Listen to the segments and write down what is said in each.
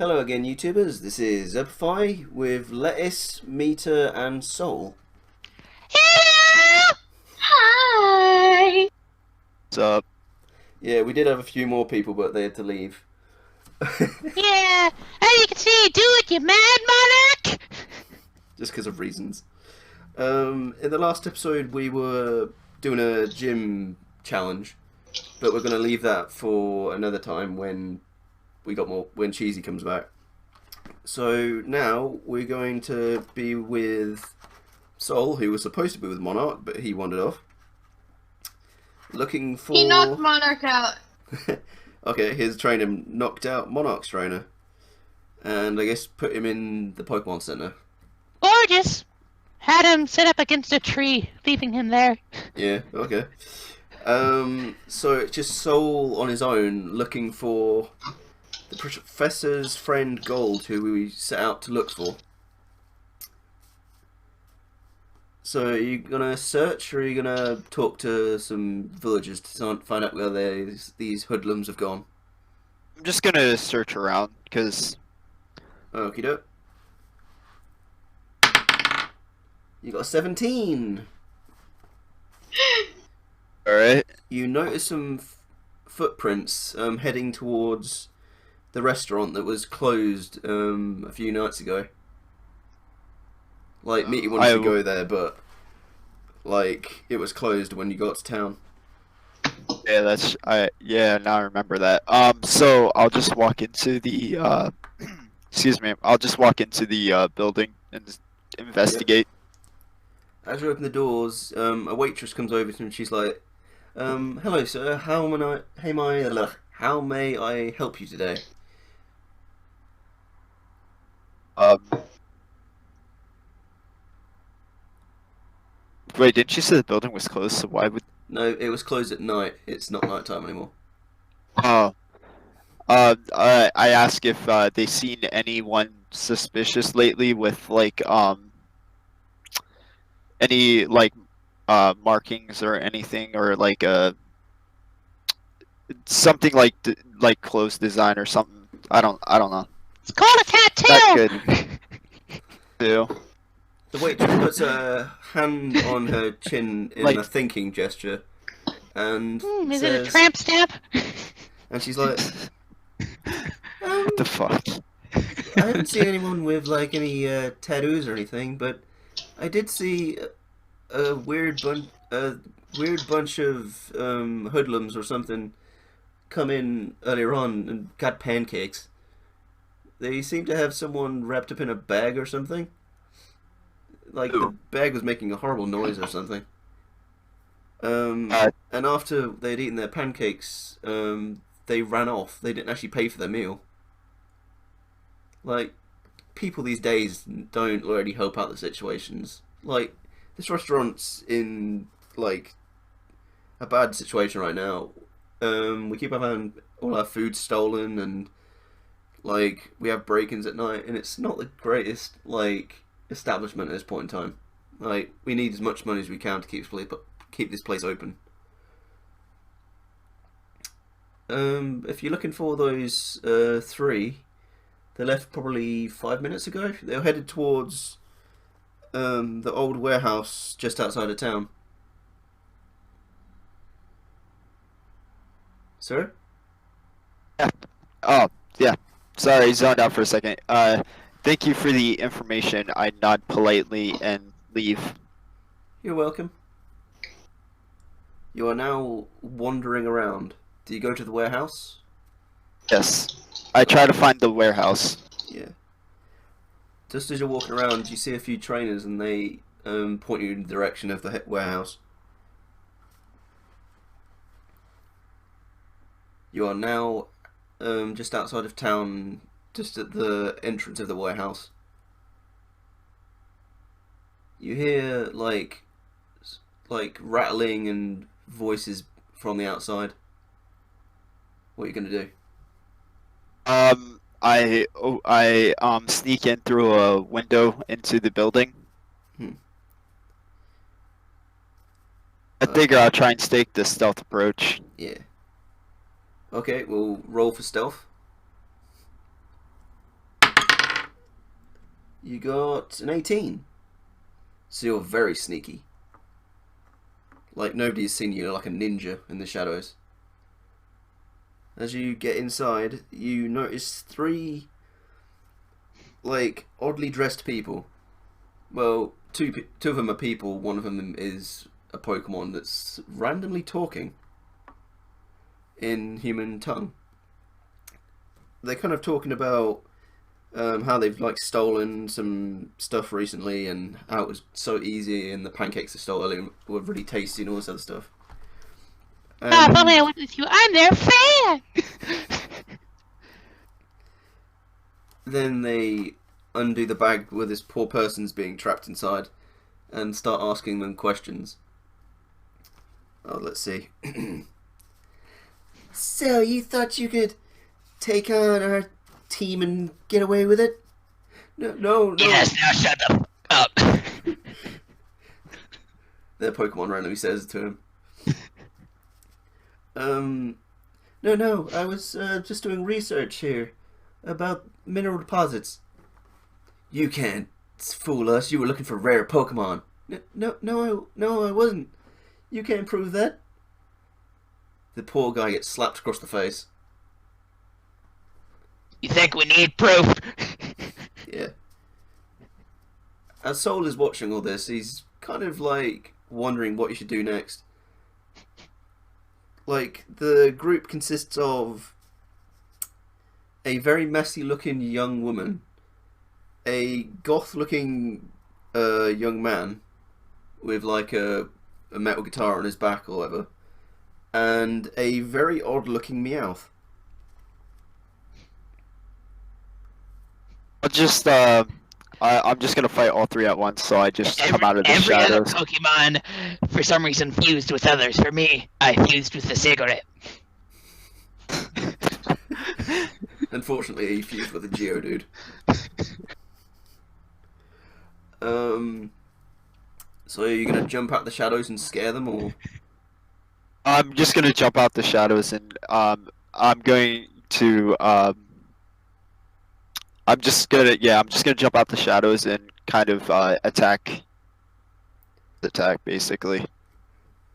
Hello again, YouTubers. This is Zebfy with Lettuce, Mita, and Soul. Hello! Hi! What's up? Yeah, we did have a few more people, but they had to leave. Yeah, as you can see, do it, you mad monarch! Just because of reasons. In the last episode, we were doing a gym challenge, but we're going to leave that for another time when when Cheesy comes back. So now we're going to be with Soul, who was supposed to be with Monarch, but he wandered off. Looking for... He knocked Monarch out. Okay, his trainer knocked out Monarch's trainer. And I guess put him in the Pokemon Center. Gorgeous! Had him sit up against a tree, leaving him there. Yeah, okay. So it's just Soul on his own looking for the Professor's friend Gold, who we set out to look for. So are you gonna search, or are you gonna talk to some villagers to find out where these hoodlums have gone? I'm just gonna search around, because... Okie doke. You got a 17! Alright. You notice some footprints heading towards the restaurant that was closed a few nights ago. Like, Mita wanted to go there, but like it was closed when you got to town. Yeah, now I remember that. So I'll just walk into the, excuse me, I'll just walk into the, building and investigate. Yep. As you open the doors, a waitress comes over to him and she's like, hello sir, how may I help you today? Wait, didn't you say the building was closed, so why would... No, it was closed at night. It's not nighttime anymore. Oh. I asked if, they seen anyone suspicious lately with, like, any, like, markings or anything, or, like, something like clothes design or something. I don't know. It's called a tattoo! That could do. The waitress puts her hand on her chin in a thinking gesture, and Is says, it a tramp stamp? and she's like, What the fuck? I haven't seen anyone with like any tattoos or anything, but I did see a weird bunch of hoodlums or something come in earlier on and got pancakes. They seem to have someone wrapped up in a bag or something. Like the bag was making a horrible noise or something. And after they'd eaten their pancakes, they ran off. They didn't actually pay for their meal. Like, people these days don't already help out the situations. Like, this restaurant's in, like, a bad situation right now. We keep having all our food stolen, and, like, we have break-ins at night, and it's not the greatest, like, establishment at this point in time. Like, we need as much money as we can to keep this place open. If you're looking for those three, they left probably 5 minutes ago. They were headed towards the old warehouse just outside of town. Sir? Oh, yeah. Sorry, zoned out for a second. Thank you for the information. I nod politely and leave. You're welcome. You are now wandering around. Do you go to the warehouse? Yes. I try to find the warehouse. Yeah. Just as you're walking around, you see a few trainers and they point you in the direction of the warehouse. You are now just outside of town, just at the entrance of the warehouse. You hear like rattling and voices from the outside. What are you gonna do? I sneak in through a window into the building. I figure I'll try and take the stealth approach. Yeah. Okay, we'll roll for stealth. You got an 18. So you're very sneaky. Like nobody has seen you like a ninja in the shadows. As you get inside, you notice three like oddly dressed people. Well, two of them are people. One of them is a Pokemon that's randomly talking in human tongue. They're kind of talking about how they've like stolen some stuff recently and how it was so easy and the pancakes they stole earlier were really tasty and all this other stuff. Ah, if only I And went with you. I'm their fan! then they undo the bag where this poor person's being trapped inside and start asking them questions. Oh, let's see. So, you thought you could take on our team and get away with it? No. Yes, now shut the f up. Their Pokemon randomly says to him. No, I was just doing research here about mineral deposits. You can't fool us. You were looking for rare Pokemon. No, I wasn't. You can't prove that. The poor guy gets slapped across the face. You think we need proof? Yeah. As Soul is watching all this, he's kind of like wondering what he should do next. Like, the group consists of a very messy looking young woman, a goth looking young man with like a metal guitar on his back or whatever, and a very odd looking Meowth. I'm just gonna fight all three at once, so I just come out of the Every other shadows. Pokemon, for some reason, fused with others. For me, I fused with the cigarette. Unfortunately, he fused with a Geodude. So are you gonna jump out the shadows and scare them, or? I'm just gonna jump out the shadows and I'm going to I'm just gonna jump out the shadows and kind of attack basically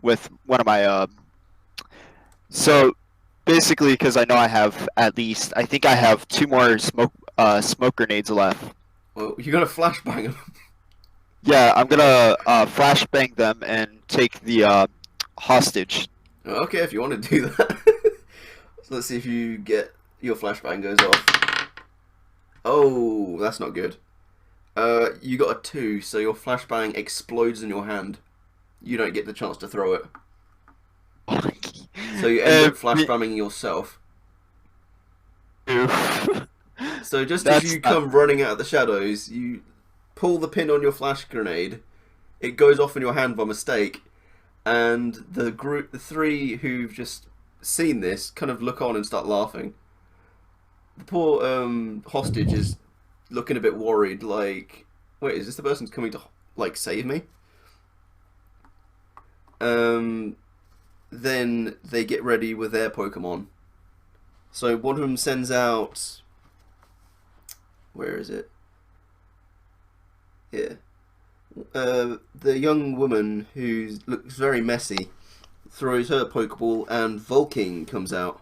with one of my so basically because I know I have I think I have two more smoke grenades left. Well, you're gonna flashbang them. Yeah, I'm gonna flashbang them and take the hostage. Okay, if you want to do that. So let's see if you get your flashbang goes off. Oh, that's not good. You got a 2, so your flashbang explodes in your hand. You don't get the chance to throw it. So you end up flashbanging yourself. So just as you come running out of the shadows, you pull the pin on your flash grenade. It goes off in your hand by mistake, and the three who've just seen this, kind of look on and start laughing. The poor hostage is looking a bit worried, like, wait, is this the person coming to like save me? Then they get ready with their Pokemon. So one of them sends out. Where is it? Here. The young woman who looks very messy throws her Pokeball and Volking comes out.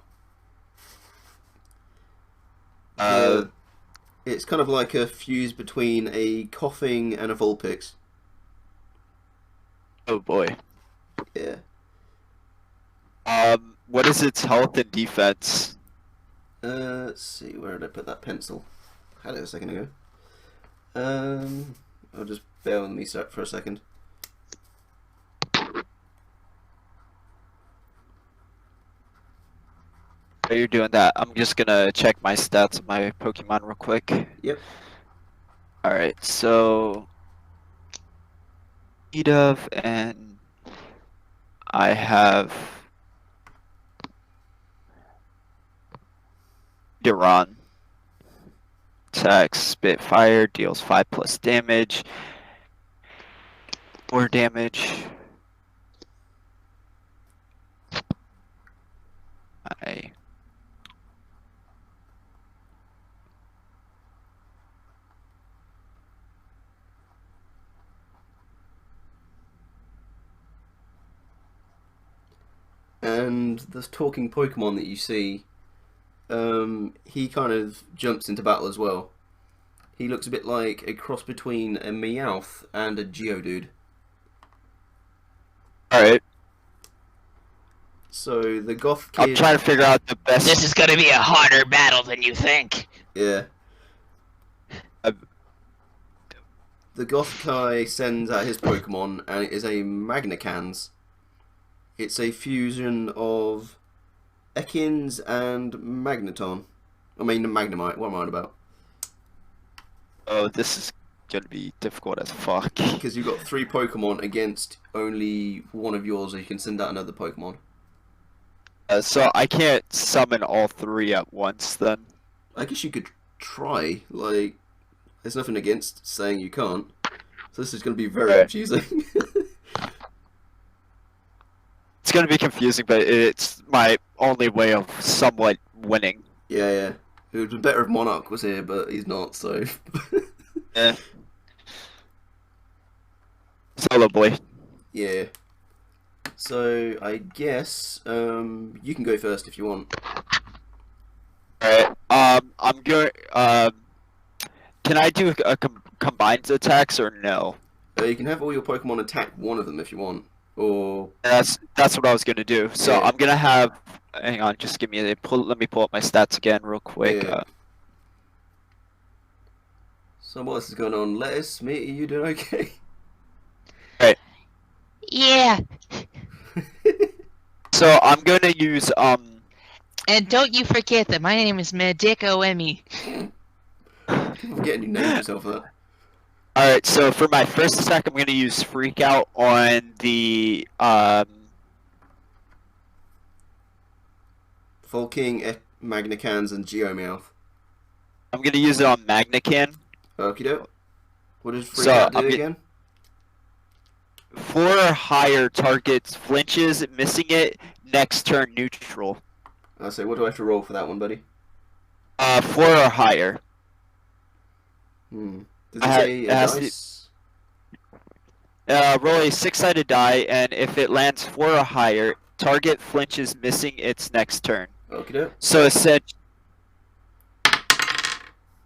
It's kind of like a fuse between a Coughing and a Vulpix. Oh boy. Yeah. What is its health and defense? Let's see, where did I put that pencil? Had it a second ago. I'll just bear with me for a second. While you're doing that, I'm just gonna check my stats of my Pokemon real quick. Yep. Alright, so Mita and I have Duran. Attacks, Spitfire, deals 5+ damage. 4 damage. and the talking Pokemon that you see, he kind of jumps into battle as well. He looks a bit like a cross between a Meowth and a Geodude. Alright. So the goth I'm kid, trying to figure out the best. This is gonna be a harder battle than you think. yeah, Uh, the goth guy sends out his Pokemon, and it is a Magnacans. It's a fusion of Ekans and Magneton. I mean, Magnemite. What am I on about? Oh, this is gonna be difficult as fuck. Because you've got 3 Pokemon against only one of yours, so you can send out another Pokemon. So I can't summon all 3 at once then. I guess you could try. Like, there's nothing against saying you can't. So this is going to be very confusing. It's gonna be confusing, but it's my only way of somewhat winning. Yeah. It would be better if Monarch was here, but he's not, so... Yeah. Solo boy. Yeah. So, I guess, you can go first if you want. Alright, I'm going, can I do a combined attacks or no? You can have all your Pokemon attack one of them if you want. Or... That's what I was gonna do. So Yeah. I'm gonna have, hang on, just give me a, let me pull up my stats again real quick. Yeah. So what else is going on? Lettuce, Mita, you doing okay? Yeah. So I'm gonna use, And don't you forget that my name is Medico-Emmy. I'm forgetting you named yourself that. alright, so for my first attack, I'm gonna use Freak Out on the, Volking, Magnacans, and Geomeowth. I'm gonna use it on Magnecan. Okie doke. What does Freak So, Out do I'm again? 4 or higher targets flinches, missing it, next turn neutral. I say, what do I have to roll for that one, buddy? 4 or higher. Does it say a dice? Roll a 6-sided die, and if it lands 4 or higher, target flinches, missing its next turn. Okie doke. So it said,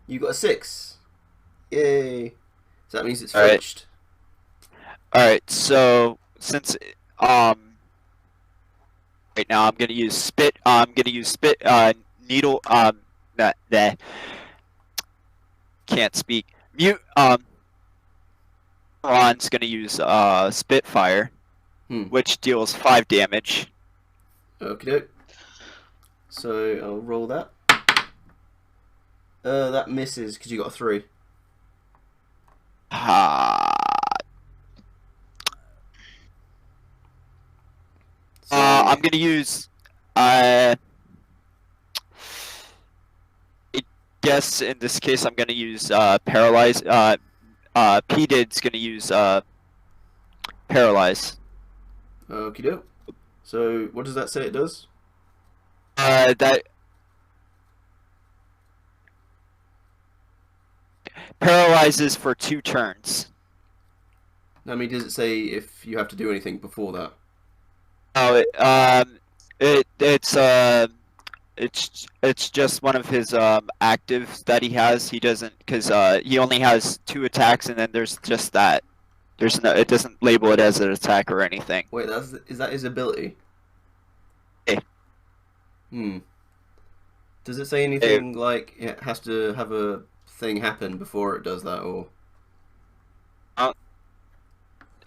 You got a 6. Yay. So that means it's Alright. flinched. alright, so since, right now I'm gonna use spit, needle, can't speak. Mute, Ron's gonna use, Spitfire, which deals 5 damage. Okie doke. So I'll roll that. That misses because you got a 3. So, I'm gonna use, I guess in this case I'm gonna use, Paralyze, P-Did's gonna use, Paralyze. okie doke. So what does that say it does? That paralyzes for 2 turns. I mean, does it say if you have to do anything before that? Oh, it's just one of his actives that he has. He doesn't, because he only has 2 attacks, and then there's just that. There's no, it doesn't label it as an attack or anything. Wait, is that his ability? Yeah. Does it say anything like it has to have a thing happen before it does that, or?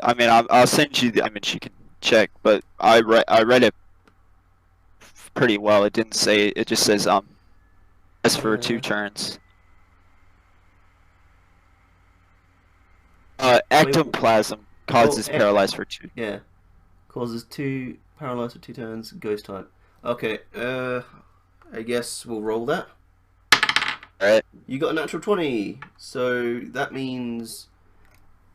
I mean, I'll send you the image. You can check, but I read it pretty well. It didn't say. It just says as for 2 turns. Ectoplasm causes paralyzed for 2. Yeah, causes 2 paralyzed for 2 turns. Ghost type. Okay. I guess we'll roll that. Alright. You got a natural 20, so that means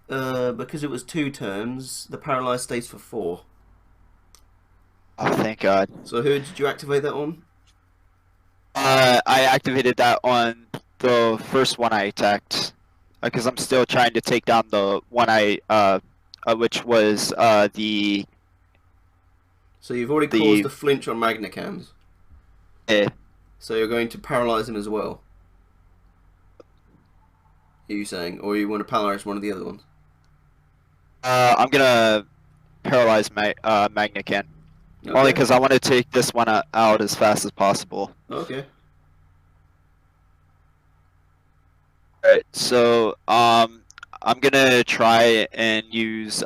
because it was 2 turns, the paralyzed stays for 4. Oh, thank God. So who did you activate that on? I activated that on the first one I attacked, because I'm still trying to take down the one which was the So you've already caused a flinch on Magnacans. Yeah. So you're going to paralyze him as well. Are you saying, or you want to paralyze one of the other ones? I'm gonna paralyze Magnacan. Okay. Only because I want to take this one out as fast as possible. Okay. Alright, so I'm gonna try and use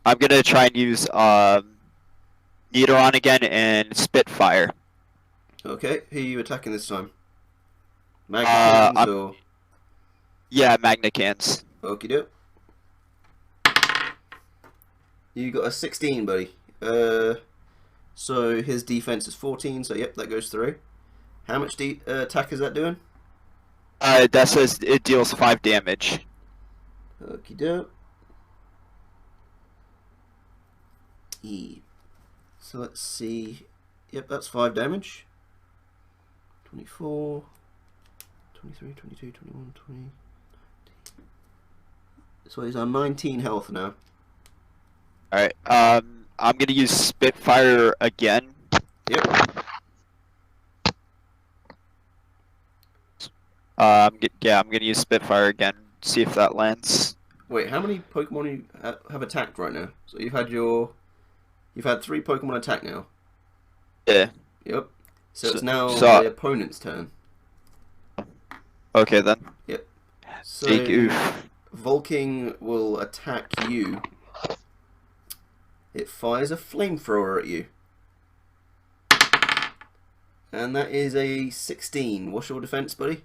I'm gonna try and use Nidoron again and Spitfire. Okay. Who are you attacking this time? Magnacans or? Yeah, Magnacans. Okie doke. You got a 16, buddy. So his defense is 14, so yep, that goes through. How much attack is that doing? That says it deals 5 damage. Okie doke. So let's see. Yep, that's 5 damage. 24, 23, 22, 21, 20. So he's on 19 health now. Alright, I'm gonna use Spitfire again. Yep. I'm gonna use Spitfire again. See if that lands. Wait, how many Pokemon you have attacked right now? So you've had 3 Pokemon attack now. Yeah. Yep. So it's now the opponent's turn. Okay then. Yep. So Take oof. Volking will attack you. It fires a flamethrower at you. And that is a 16. What's your defense, buddy?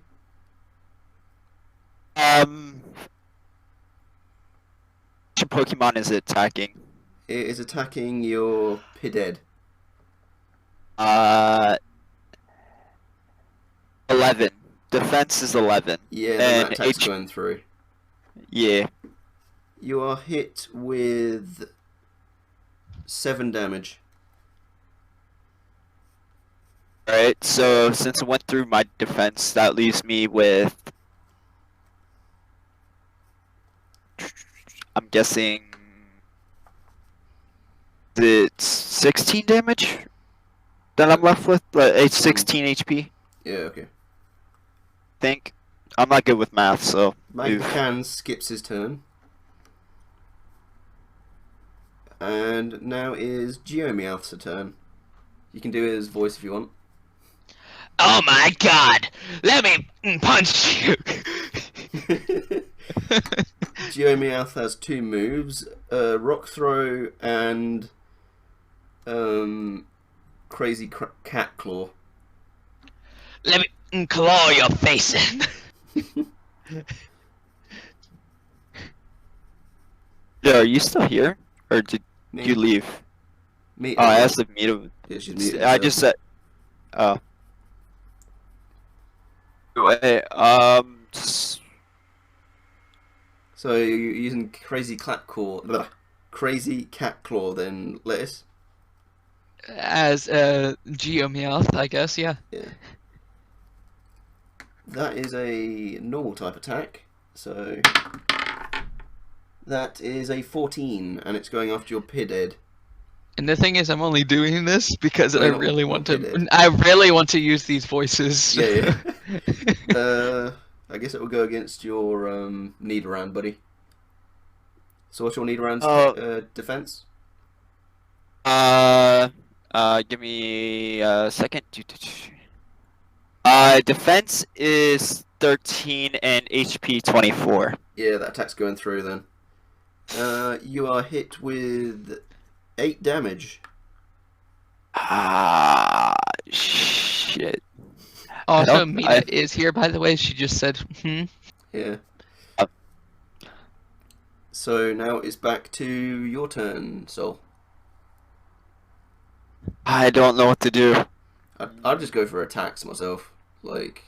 Which Pokemon is it attacking? It is attacking your Pided. 11. Defense is 11. Yeah, and that attack's going through. Yeah. You are hit with 7 damage. Alright, so since it went through my defense, that leaves me with... I'm guessing... It's 16 damage that I'm left with? It's 16 HP, Yeah, okay. think. I'm not good with math, so... Magcan skips his turn. And now is Geomeowth's turn. You can do his voice if you want. Oh my god! Let me punch you! Geomeowth has 2 moves, Rock Throw and Crazy Cat Claw. Let me claw your face in. Yeah, are you still here? Or did you leave? Mita. Oh, I asked if Mita... Yeah, she's muted. I just said... Oh. Wait, So you're using Crazy Cat Claw, then Lettuce? As Geomeowth, I guess, yeah. Yeah. That is a normal type attack, so that is a 14, and it's going after your Pided. And the thing is, I'm only doing this because I Well, really not want Pided. to. I really want to use these voices. Yeah. I guess it will go against your Nidoran, buddy. So what's your Nidoran's defense? Give me a second. Defense is 13 and HP 24. Yeah, that attack's going through then. You are hit with 8 damage. Shit. Also, Mita is here, by the way. She just said, Yeah. So now it's back to your turn, Sol. I don't know what to do. I'd just go for attacks myself. Like,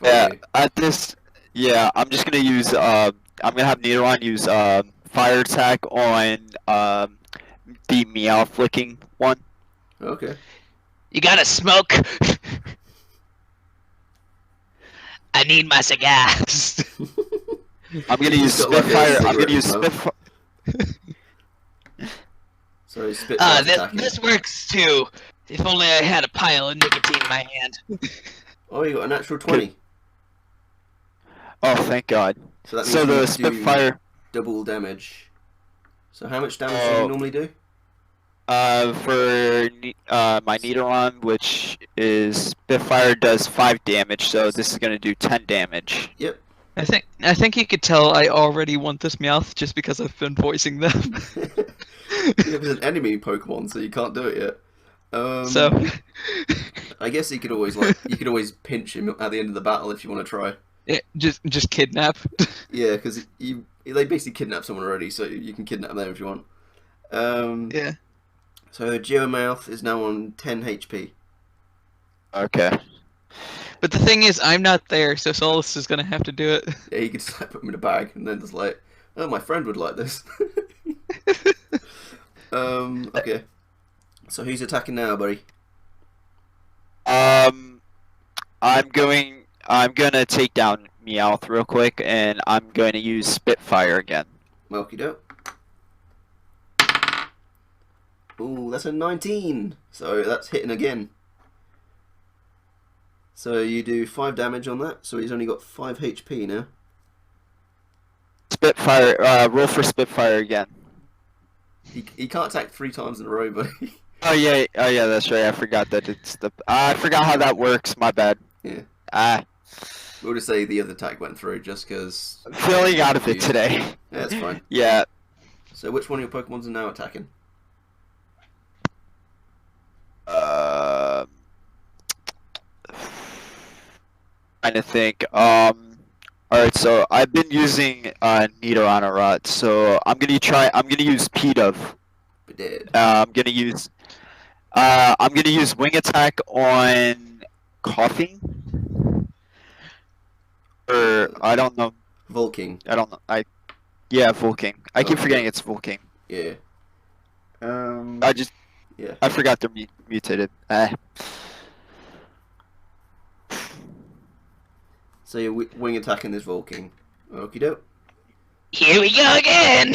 Yeah, you. at this, yeah, I'm just gonna use, I'm gonna have Nidoran use, fire attack on, the meow flicking one. Okay. You gotta smoke. I need my cigars. I'm gonna use He's got like a Spitfire, I'm gonna cigarette use in his mouth. Spitfire, So Spitfire's attacking. This works too. If only I had a pile of nicotine in my hand. Oh, you got a natural 20. Oh, thank God. So that means So you the do Spitfire. double damage. So how much damage do you normally do? For my Nidoron, which is Spitfire, does 5 damage. So this is gonna do 10 damage. Yep. I think you could tell I already want this Meowth just because I've been voicing them. It was an enemy Pokemon, so you can't do it yet. So I guess you could always pinch him at the end of the battle if you want to try. yeah, just kidnap. Yeah, because they basically kidnapped someone already, so you can kidnap them if you want. Yeah. So Geomouth is now on 10 HP. Okay. But the thing is, I'm not there, so Solus is gonna have to do it. Yeah, you could just like, put him in a bag and then just like, oh, my friend would like this. Okay. So who's attacking now, buddy? I'm gonna take down Meowth real quick, and I'm going to use Spitfire again. Okie doke. Ooh, that's a 19. So that's hitting again. So you do 5 damage on that. So he's only got 5 HP now. Spitfire. Roll for Spitfire again. He can't attack 3 times in a row, buddy. Oh yeah, that's right. I forgot that it's the. I forgot how that works. My bad. Yeah. We'll just say the other attack went through just because. I'm feeling out of it today. Yeah, that's fine. Yeah. So which one of your Pokemons are now attacking? Trying to think. Alright, so I've been using Nidoran a lot, so I'm gonna use P-Dove. Dead. I'm gonna use Wing Attack on Coughing. Or I don't know. Volking. I don't know. Yeah, Volking. I keep Okay. forgetting it's Volking. Yeah. Yeah. I forgot they're mutated. So you're wing attacking this Volking. Okie doke. Here we go again!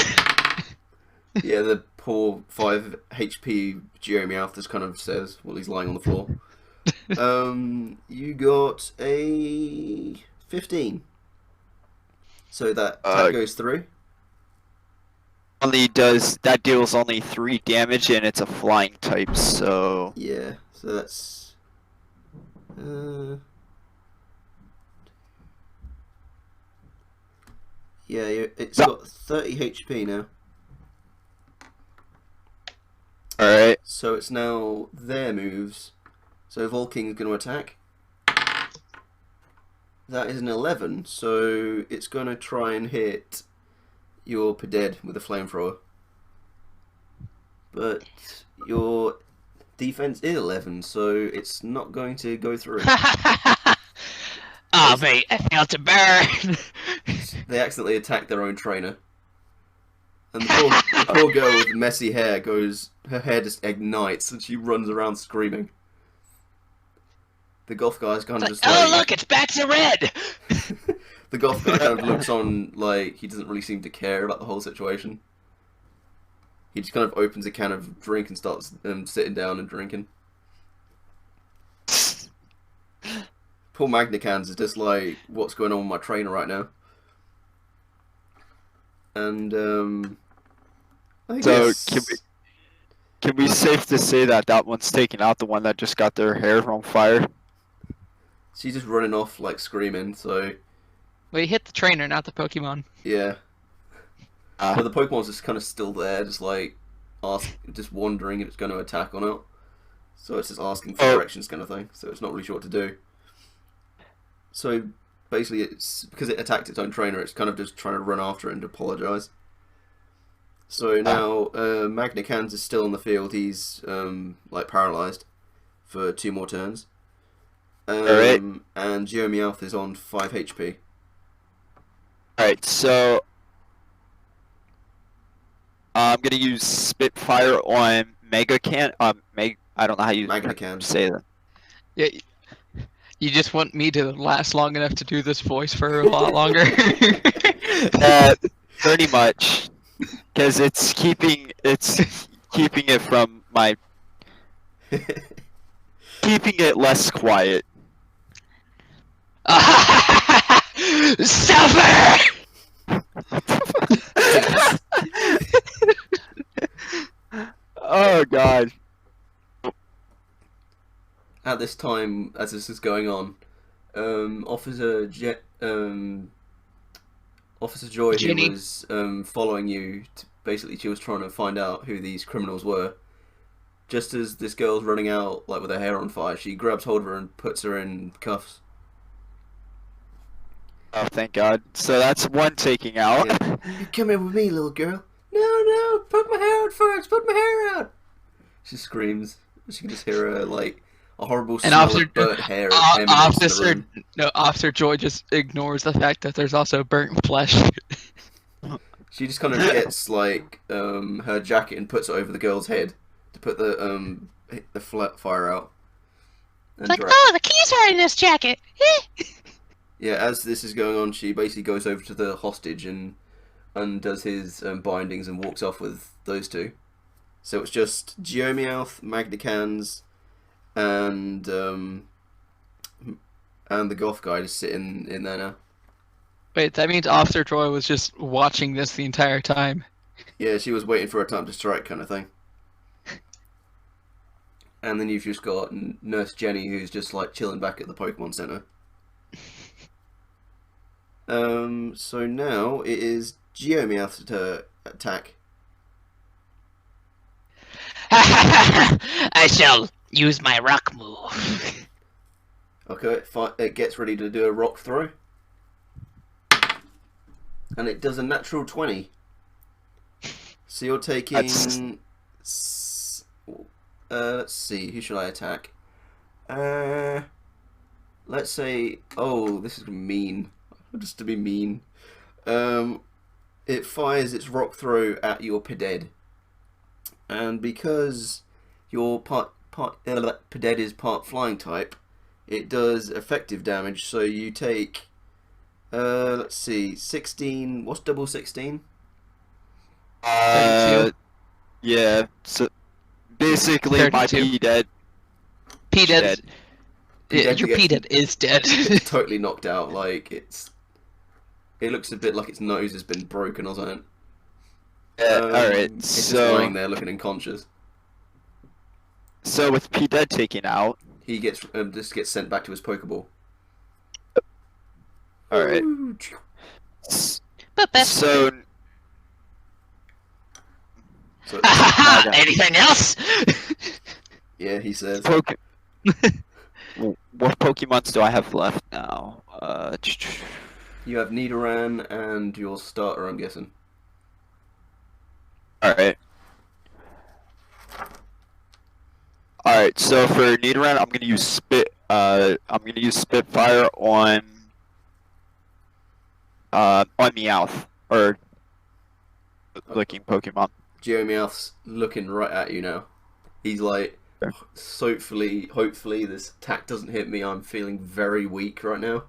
Yeah, the poor 5 HP Geomeowth just kind of says while he's lying on the floor. You got a 15. So that goes through. That deals only 3 damage, and it's a flying type, so Yeah, so that's yeah, it's got 30 HP now. alright. So it's now their moves. So Volking's going to attack. That is an 11, so it's going to try and hit your Peded with a flamethrower. But your defense is 11, so it's not going to go through. Oh, mate, I felt a burn. They accidentally attack their own trainer. And the poor girl with messy hair her hair just ignites and she runs around screaming. The golf guy's kind of just Oh, look, it's back to red. The golf guy kind of looks on like he doesn't really seem to care about the whole situation. He just kind of opens a can of drink and starts sitting down and drinking. Poor Magnicans is just like, what's going on with my trainer right now? And I So guess... can we safe to say that one's taking out the one that just got their hair on fire? She's just running off like screaming, so Well, you hit the trainer, not the Pokemon. yeah. But the Pokemon's just kind of still there, just like just wondering if it's going to attack or not. So it's just asking for directions kind of thing. So it's not really sure what to do. So basically, it's because it attacked its own trainer. It's kind of just trying to run after it and apologise. So now Magnicans is still on the field. He's like paralysed for 2 more turns. Alright. And Geomeowth is on 5 HP. Alright, so I'm gonna use Spitfire on Megacan. I don't know how you Magnicans. say that. Yeah, you just want me to last long enough to do this voice for a lot longer. Pretty much, because it's keeping keeping it from my keeping it less quiet. Suffer! Oh god. At this time, as this is going on, Officer Joy, Jenny. who was following you, basically she was trying to find out who these criminals were. Just as this girl's running out, like with her hair on fire, she grabs hold of her and puts her in cuffs. Oh, thank God. So that's one taking out. Yeah. You come here with me, little girl. No, put my hair out first. Put my hair out. She screams. She can just hear her like a horrible And smell of burnt hair emanates in the room. Officer Joy just ignores the fact that there's also burnt flesh. She just kind of gets like her jacket and puts it over the girl's head to put the flat fire out. It's like, oh, the keys are in this jacket. Yeah, as this is going on, she basically goes over to the hostage and undoes his bindings and walks off with those two. So it's just Geomeowth, Magnicans, and the goth guy just sitting in there now. Wait, that means Officer Joy was just watching this the entire time. Yeah, she was waiting for her time to strike, kind of thing. And then you've just got Nurse Jenny, who's just like chilling back at the Pokemon Center. So now it is Geomeowth's to attack. I shall use my rock move. Okay, it gets ready to do a rock throw. And it does a natural 20. So you're taking... let's see, who should I attack? Let's say... Oh, this is mean. Just to be mean. It fires its rock throw at your Peded. And because your Peded is part flying type, it does effective damage, so you take... let's see, 16... What's double 16? 32. Yeah, so basically 32. my P-Dead. P-Dead. P-Dead Your gets- P-Dead is dead. It's totally knocked out, like, it looks a bit like its nose has been broken or something. Alright, It's just so... lying there looking unconscious. So with P-Dead taken out... He gets just gets sent back to his Pokeball. Alright. But best. So... So, Anything else? yeah, he says. What Pokemons do I have left now? You have Nidoran and your starter, I'm guessing. Alright. Alright, so for Nidoran, I'm gonna use Spitfire on Meowth, or licking Pokemon. Geomeowth's looking right at you now. He's like, hopefully this attack doesn't hit me. I'm feeling very weak right now.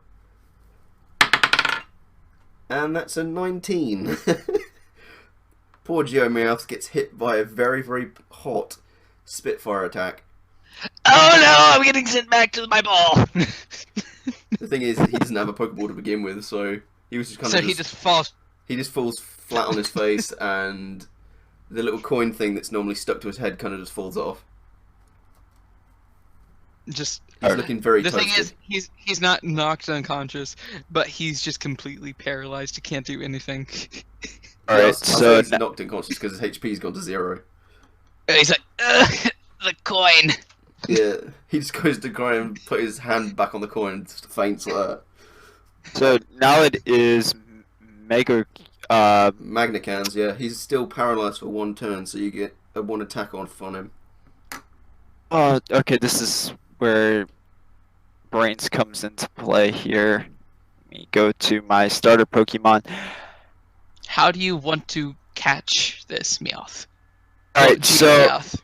And that's a 19. Poor Geomeowth gets hit by a very, very hot Spitfire attack. Oh no, I'm getting sent back to my ball. The thing is, he doesn't have a Pokeball to begin with, so he was just kind So of he just falls. He just falls flat on his face, and the little coin thing that's normally stuck to his head kind of just falls off. Just He's looking very the toasted. thing is, he's not knocked unconscious, but he's just completely paralyzed. He can't do anything. I'll Alright, say so he's knocked unconscious because his HP's gone to 0. He's like, the coin. Yeah, he just goes to try and put his hand back on the coin and just faints like that. So now it is Mega. Magnicans, yeah, he's still paralyzed for 1 turn, so you get a 1 attack off on him. Okay, this is where Brains comes into play here. Let me go to my starter Pokemon. How do you want to catch this Meowth? Alright, so Meowth.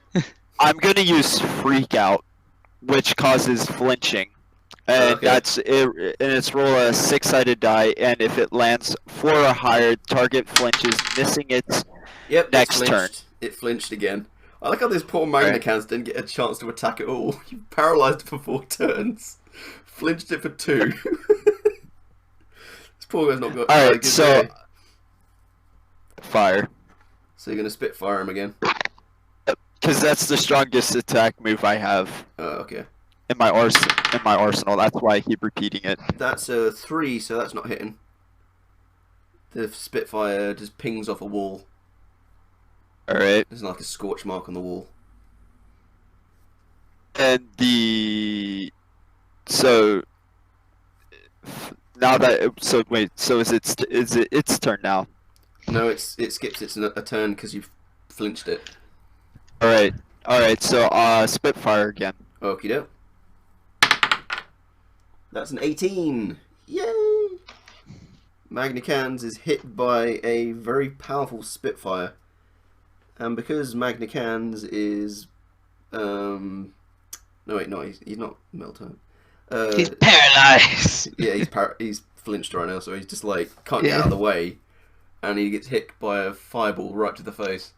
I'm gonna use Freak Out, which causes flinching. And Okay. that's it, and it's roll a 6-sided die, and if it lands 4 or higher, target flinches, missing its Yep, Next it flinched. turn. It flinched again. I like how this poor Magnacans didn't get a chance to attack at all. You paralysed it for 4 turns, flinched it for 2. This poor guy's not got. Alright, good so day. fire. So you're gonna Spitfire him again. Because that's the strongest attack move I have Okay. in my arsenal. That's why I keep repeating it. That's a 3, so that's not hitting. The Spitfire just pings off a wall. Alright. There's like a scorch mark on the wall. And the so now that wait, so is it its turn now? No, it skips its a turn because you've flinched it. Alright, so Spitfire again. Okie doke. That's an 18. Yay! Magnacans is hit by a very powerful Spitfire. And because Magnacans is no wait, no, he's not metal type. He's paralyzed. Yeah, he's flinched right now, so he's just like can't get out of the way, and he gets hit by a fireball right to the face.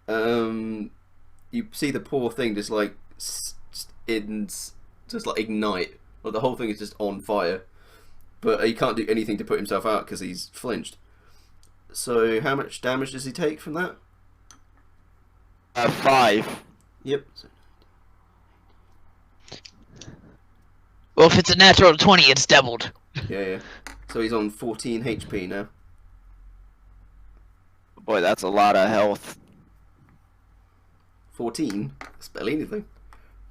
You see the poor thing just like ignite. Well, the whole thing is just on fire, but he can't do anything to put himself out because he's flinched. So how much damage does he take from that? 5. Yep. Well, if it's a natural 20, it's doubled. Yeah. So he's on 14 HP now. Boy, that's a lot of health. 14? That's barely anything.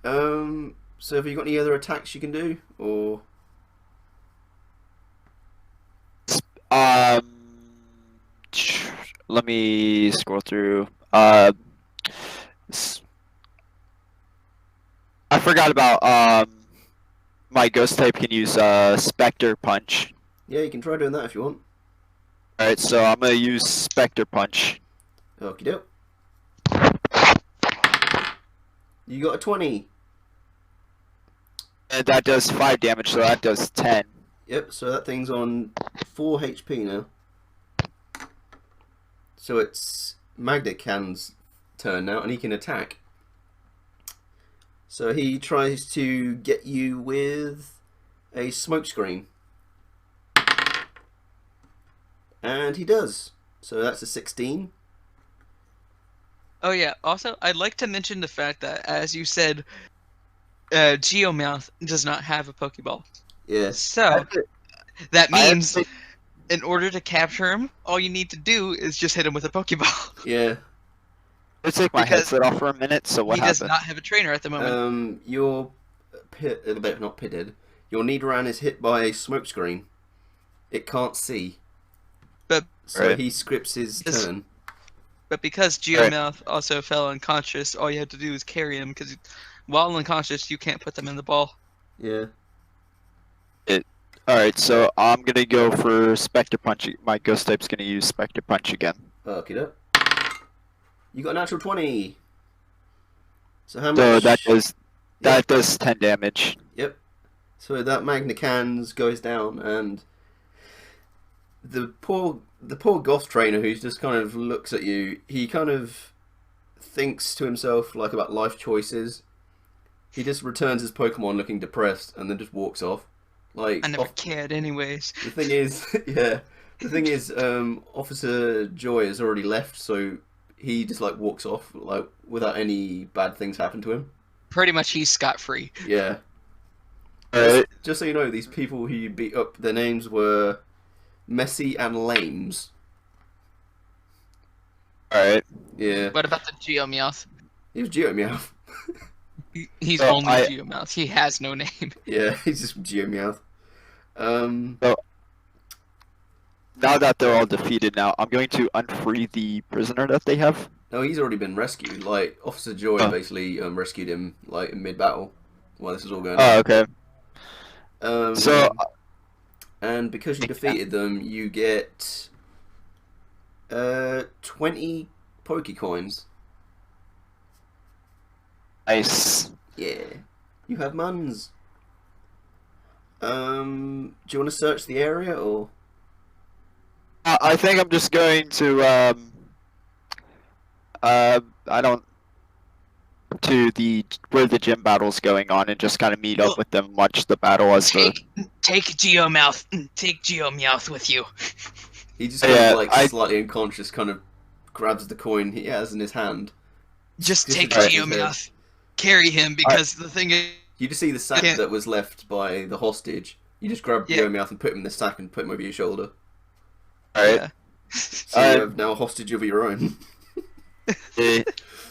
So have you got any other attacks you can do, or? Let me scroll through. I forgot about my ghost type can use Spectre Punch. Yeah, you can try doing that if you want. Alright, so I'm gonna use Spectre Punch. Okie doke. You got a 20. And that does 5 damage, so that does 10. Yep, so that thing's on 4 HP now. So it's Magdacan's turn now, and he can attack. So he tries to get you with a smoke screen. And he does. So that's a 16. Oh yeah. Also, I'd like to mention the fact that, as you said, Geomouth does not have a Pokeball. Yes. So that means, in order to capture him, all you need to do is just hit him with a Pokeball. Yeah. Let's take my Because headset off for a minute. So what he happened? does not have a trainer at the moment. Your not pitted. Your Nidoran is hit by a smoke screen. It can't see. But So he scripts his Yes. turn. But because Geomouth also fell unconscious, all you had to do is carry him, because while unconscious, you can't put them in the ball. Yeah. Alright, so I'm gonna go for Spectre Punch. My ghost type's gonna use Spectre Punch again. Okay, doke. You got a natural 20. So how much? So that does 10 damage. Yep. So that Magnacans goes down, and the poor goth trainer who just kind of looks at you. He kind of thinks to himself like about life choices. He just returns his Pokemon looking depressed, and then just walks off. Like I never cared anyways. the thing is, yeah. The thing is, Officer Joy has already left, so he just like walks off like without any bad things happen to him. Pretty much he's scot-free. Yeah. Alright. Just so you know, these people who you beat up, their names were Messy and Lames. Alright. Yeah. What about the Geomeowth? He was Geomeowth. He's So only Geomeowth. He has no name. Yeah, he's just Geomeowth. Now that they're all defeated now, I'm going to unfree the prisoner that they have. No, he's already been rescued. Like, Officer Joy basically rescued him like in mid-battle while this was all going on. Oh, okay. So and because you defeated them, you get 20 Pokecoins. nice. Yeah, you have muns. Do you want to search the area or? I think I'm just going to I don't to the where the gym battle's going on and just kind of meet No. up with them, watch the battle as the. Take Geomouth. Take Geomouth with you. He just kind of Yeah, like I slightly unconscious, kind of grabs the coin he has in his hand. Just take scratches his head. Geomouth. Carry him because the thing is, You just see the sack Yeah. that was left by the hostage. You just grab Yeah. Geomouth and put him in the sack and put him over your shoulder. Alright. yeah. So you have now a hostage of your own.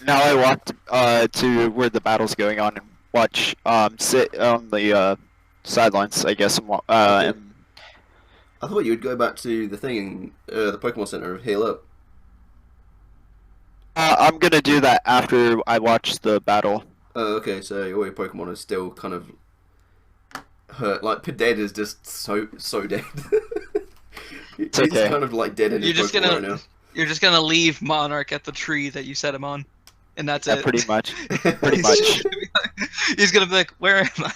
Now I walked to where the battle's going on and watch sit on the sidelines, I guess, Okay. and I thought you would go back to the thing, the Pokemon Center, heal up. I'm gonna do that after I watch the battle. Oh, okay, so all your Pokemon are still kind of hurt. Like, Dead is just so dead. It's okay. kind of like dead in You're his just Pokemon gonna right now. you're just gonna leave Monarch at the tree that you set him on, and that's Yeah, it. pretty much. Pretty much. He's gonna be like, "Where am I?"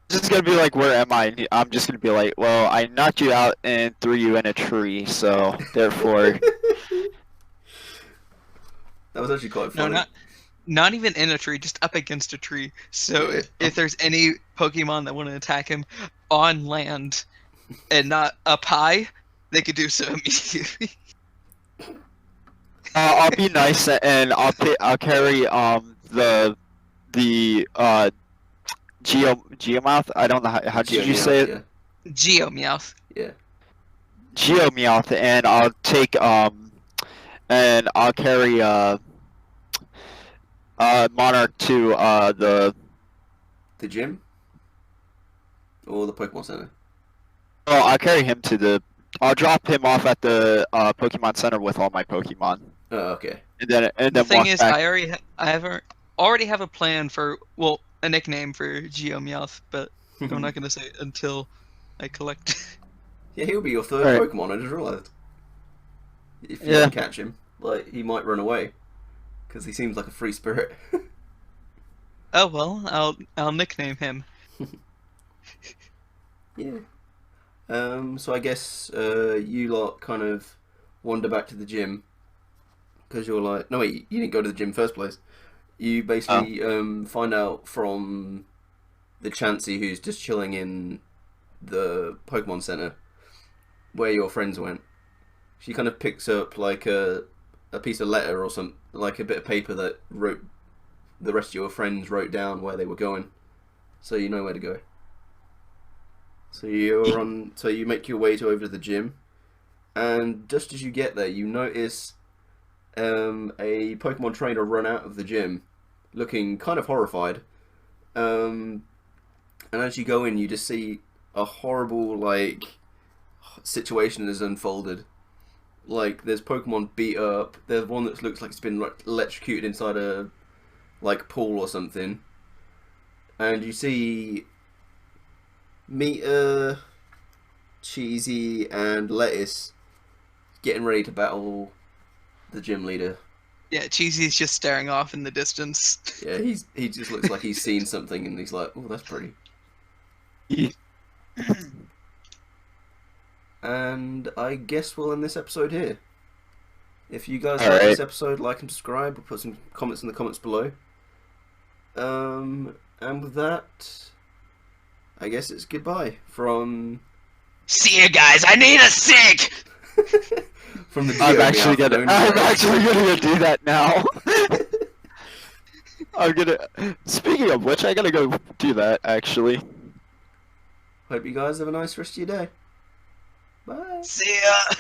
Just gonna be like, where am I? And I'm just gonna be like, well, I knocked you out and threw you in a tree, so therefore. That was actually quite No, funny. not even in a tree, just up against a tree. So Yeah. if there's any Pokemon that want to attack him on land and not up high, they could do so immediately. I'll be nice and I'll carry the Geomouth. I don't know how did you say it? Yeah. Geomeowth. Yeah. Geomeowth, and I'll take and I'll carry Monarch to the. The gym? Or the Pokemon Center? Oh, I'll carry him to the. I'll drop him off at the Pokemon Center with all my Pokemon, Oh, okay. and then The thing walk is, back. I already have a plan for a nickname for Geomeowth, but I'm not gonna say it until I collect. Yeah, he'll be your third Alright. Pokemon, I just realised. If you Yeah. can catch him, like, he might run away. Because he seems like a free spirit. Oh well, I'll nickname him. Yeah. So I guess you lot kind of wander back to the gym. Because you're like... No, wait, you didn't go to the gym in the first place. You basically find out from the Chansey who's just chilling in the Pokemon Center where your friends went. She kind of picks up like a piece of letter or something, like a bit of paper that the rest of your friends wrote down where they were going, so you know where to go. So you make your way over to the gym, and just as you get there, you notice a Pokemon trainer run out of the gym, looking kind of horrified. And as you go in, you just see a horrible like situation has unfolded. Like, there's Pokemon beat up. There's one that looks like it's been like electrocuted inside a like pool or something. And you see Mita, Cheesy, and Lettuce getting ready to battle the gym leader. Yeah, Cheesy's just staring off in the distance. Yeah, he just looks like he's seen something and he's like, oh, that's pretty. And I guess we'll end this episode here. If you guys like this episode, like and subscribe. We'll put some comments in the comments below. And with that, I guess it's goodbye from See you guys. I need a cig. from the I'm Geo actually Meowth gonna. known I'm as- actually gonna do that now. I'm gonna. Speaking of which, I gotta go do that actually. Hope you guys have a nice rest of your day. Bye. See ya.